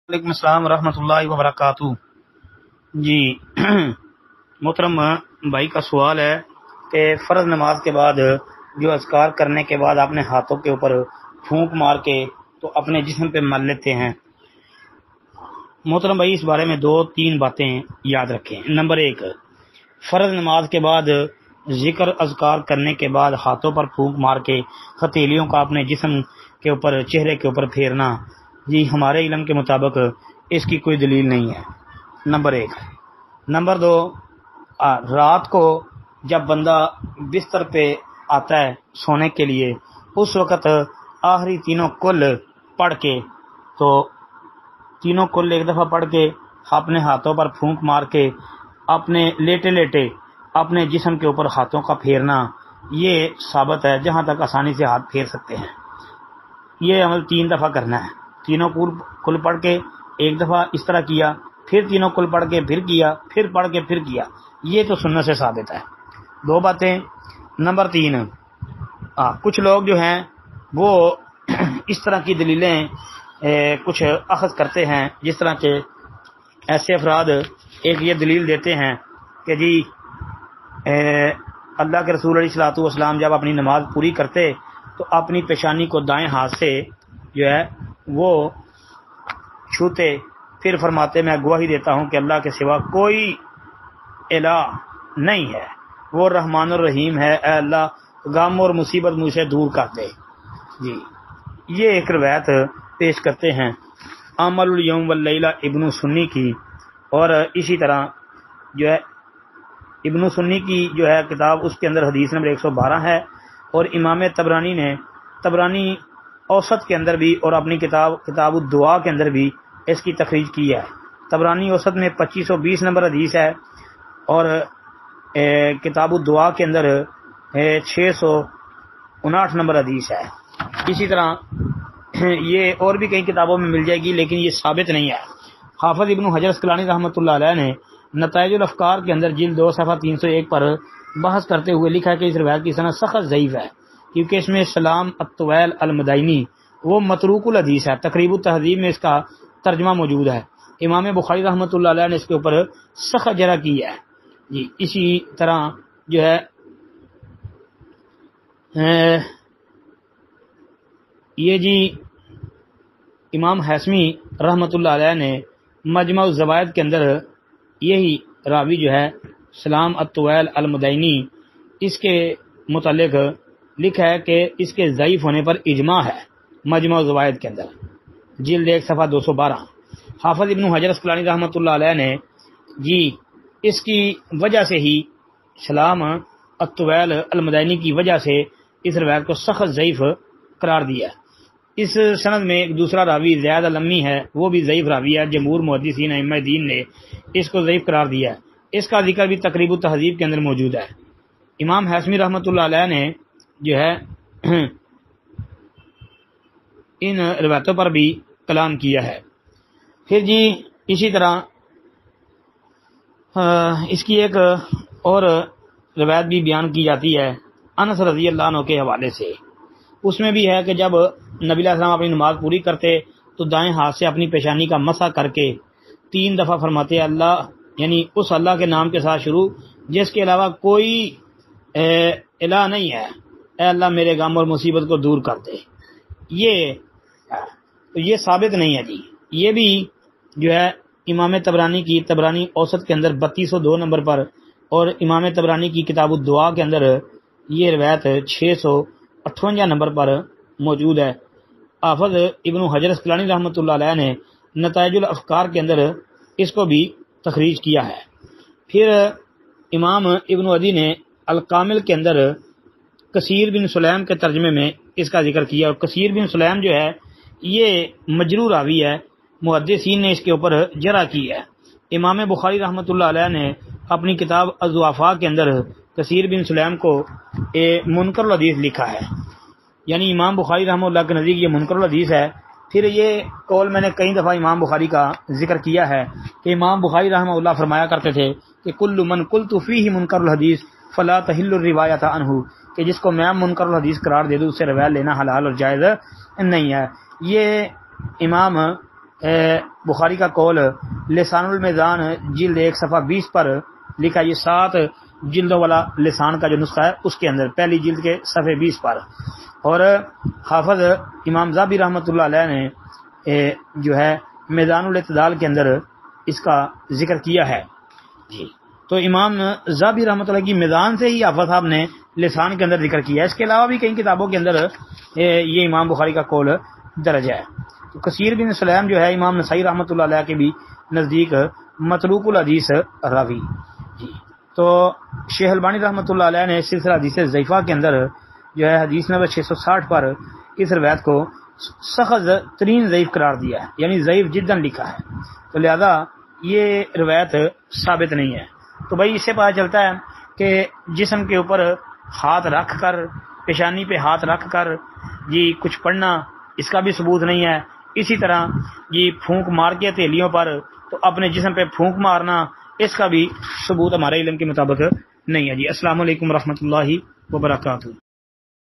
وعلیکم السلام ورحمۃ اللہ وبرکاتہ۔ جی محترم بھائی کا سوال ہے کہ فرض نماز کے بعد جو اذکار کرنے کے بعد اپنے ہاتھوں کے اوپر پھونک مار کے تو اپنے جسم پہ مل لیتے ہیں۔ محترم بھائی اس بارے میں 2-3 باتیں یاد رکھیں۔ نمبر 1، فرض نماز کے بعد ذکر اذکار کرنے کے بعد ہاتھوں پر پھونک مار کے ہتھیلیوں کا اپنے جسم کے اوپر چہرے کے اوپر پھیرنا، جی ہمارے علم کے مطابق اس کی کوئی دلیل نہیں ہے، نمبر 1۔ نمبر 2، رات کو جب بندہ بستر پہ آتا ہے سونے کے لیے، اس وقت آخری تینوں کل پڑھ کے تو تینوں کل ایک دفعہ پڑھ کے اپنے ہاتھوں پر پھونک مار کے اپنے لیٹے لیٹے اپنے جسم کے اوپر ہاتھوں کا پھیرنا، یہ ثابت ہے جہاں تک آسانی سے ہاتھ پھیر سکتے ہیں۔ یہ عمل 3 دفعہ کرنا ہے، تینوں کل پڑھ کے ایک دفعہ اس طرح کیا، پھر تینوں کل پڑھ کے پھر کیا، پھر پڑھ کے پھر کیا، یہ تو سنت سے ثابت ہے۔ 2 باتیں۔ نمبر 3، کچھ لوگ جو ہیں وہ اس طرح کی دلیلیں کچھ اخذ کرتے ہیں، جس طرح کہ ایسے افراد ایک یہ دلیل دیتے ہیں کہ جی اللہ کے رسول علیہ الصلوۃ والسلام جب اپنی نماز پوری کرتے تو اپنی پیشانی کو دائیں ہاتھ سے جو ہے وہ چھوتے، پھر فرماتے میں گواہی دیتا ہوں کہ اللہ کے سوا کوئی الہ نہیں ہے، وہ رحمان الرحیم ہے، اے اللہ غم اور مصیبت مجھ سے دور کر دے۔ جی یہ ایک روایت پیش کرتے ہیں عمل الیوم واللیلہ ابن سنی کی، اور اسی طرح جو ہے ابن سنی کی جو ہے کتاب، اس کے اندر حدیث نمبر 112 ہے، اور امام طبرانی نے طبرانی اوسط کے اندر بھی اور اپنی کتاب الدعاء کے اندر بھی اس کی تخریج کی ہے۔ طبرانی اوسط میں 2520 نمبر حدیث ہے، اور کتاب الدعاء کے اندر 659 نمبر حدیث ہے۔ اسی طرح یہ اور بھی کئی کتابوں میں مل جائے گی، لیکن یہ ثابت نہیں ہے۔ حافظ ابن حجر اسقلانی رحمۃ اللہ علیہ نے نتائج الافکار کے اندر جلد 2 صفحہ 301 پر بحث کرتے ہوئے لکھا ہے کہ اس روایت کی سند سخت ضعیف ہے، کیونکہ اس میں سلام الطویل المدائنی وہ متروک الحدیث ہے۔ تقریب التہذیب میں اس کا ترجمہ موجود ہے۔ امام بخاری رحمۃ اللہ علیہ نے اس کے اوپر سخت جرح کی ہے۔ جی اسی طرح جو ہے یہ جی امام حیثمی رحمۃ اللہ علیہ نے مجمع الزوائد کے اندر یہی راوی جو ہے سلام الطویل المدائنی، اس کے متعلق لکھا ہے کہ اس کے ضعیف ہونے پر اجماع ہے، مجمع الزوائد کے اندر جلد 1 صفحہ 212۔ حافظ ابن حجر اسقلانی رحمۃ اللہ علیہ نے جی اس کی وجہ سے ہی سلام الطویل المدائنی کی وجہ سے اس روایت کو سخت ضعیف قرار دیا۔ اس سند میں ایک دوسرا راوی زیاد المی ہے، وہ بھی ضعیف راوی ہے۔ جمہور محدثین ائمہ دین نے اس کو ضعیف قرار دیا ہے۔ اس کا ذکر بھی تقریب التہذیب کے اندر موجود ہے۔ امام حیثمی رحمۃ اللہ علیہ نے جو ہے ان روایتوں پر بھی کلام کیا ہے۔ پھر جی اسی طرح اس کی ایک اور روایت بھی بیان کی جاتی ہے انس رضی اللہ عنہ کے حوالے سے۔ اس میں بھی ہے کہ جب نبی علیہ السلام اپنی نماز پوری کرتے تو دائیں ہاتھ سے اپنی پیشانی کا مسح کر کے 3 دفعہ فرماتے اللہ، یعنی اس اللہ کے نام کے ساتھ شروع جس کے علاوہ کوئی الہ نہیں ہے، اے اللہ میرے غم اور مصیبت کو دور کر دے۔ یہ ثابت نہیں ہے جی۔ یہ بھی جو ہے امام طبرانی کی طبرانی اوسط کے اندر 3202 نمبر پر، اور امام طبرانی کی کتاب الدعاء کے اندر یہ روایت 658 نمبر پر موجود ہے۔ حافظ ابن حجر اسقلانی رحمۃ اللہ علیہ نے نتائج الافکار کے اندر اس کو بھی تخریج کیا ہے۔ پھر امام ابن عدی نے الکامل کے اندر کثیر بن سلیم کے ترجمے میں اس کا ذکر کیا، اور کثیر بن سلیم جو ہے یہ مجروح راوی ہے، محدثین نے اس کے اوپر جرح کی ہے۔ امام بخاری رحمۃ اللہ علیہ نے اپنی کتاب الضعفاء کے اندر کثیر بن سلیم کو منکر الحدیث لکھا ہے، یعنی امام بخاری رحمہ اللہ کے نزدیک یہ منکر الحدیث ہے۔ پھر یہ قول میں نے کئی دفعہ امام بخاری کا ذکر کیا ہے کہ امام بخاری رحمہ اللہ فرمایا کرتے تھے کہ کل من قلت فیہ منکر الحدیث فلا تحل الروایۃ عنہ، کہ جس کو میں منکر الحدیث قرار دے دوں اس سے روایت لینا حلال اور جائز نہیں ہے۔ یہ امام بخاری کا قول لسان المیزان جلد 1 صفحہ 20 پر لکھا، یہ 7 جلدوں والا لسان کا جو نسخہ ہے اس کے اندر پہلی جلد کے صفحے 20 پر، اور حافظ امام ذہبی رحمۃ اللہ علیہ نے جو ہے میدان الاعتدال کے اندر اس کا ذکر کیا ہے جی۔ تو امام ذہبی رحمۃ اللہ کی میدان سے ہی حافظ صاحب نے لسان کے اندر ذکر کیا ہے، اس کے علاوہ بھی کئی کتابوں کے اندر یہ امام بخاری کا قول درج ہے۔ تو کثیر بن سلیم جو ہے امام نسائی رحمۃ اللہ علیہ کے بھی نزدیک متروک الحدیث راوی جی۔ تو شیخ البانی رحمۃ اللہ علیہ نے سلسلہ حدیث ضعیفہ کے اندر جو ہے حدیث نمبر 660 پر اس روایت کو سخت ترین ضعیف قرار دیا ہے، یعنی ضعیف جداً لکھا ہے، تو لہذا یہ روایت ثابت نہیں ہے۔ تو بھائی اس سے پتہ چلتا ہے کہ جسم کے اوپر ہاتھ رکھ کر، پیشانی پہ ہاتھ رکھ کر جی کچھ پڑھنا، اس کا بھی ثبوت نہیں ہے۔ اسی طرح یہ پھونک مار کے ہتھیلیوں پر تو اپنے جسم پہ پھونک مارنا، اس کا بھی ثبوت ہمارے علم کے مطابق نہیں ہے جی۔ السلام علیکم ورحمۃ اللہ وبرکاتہ۔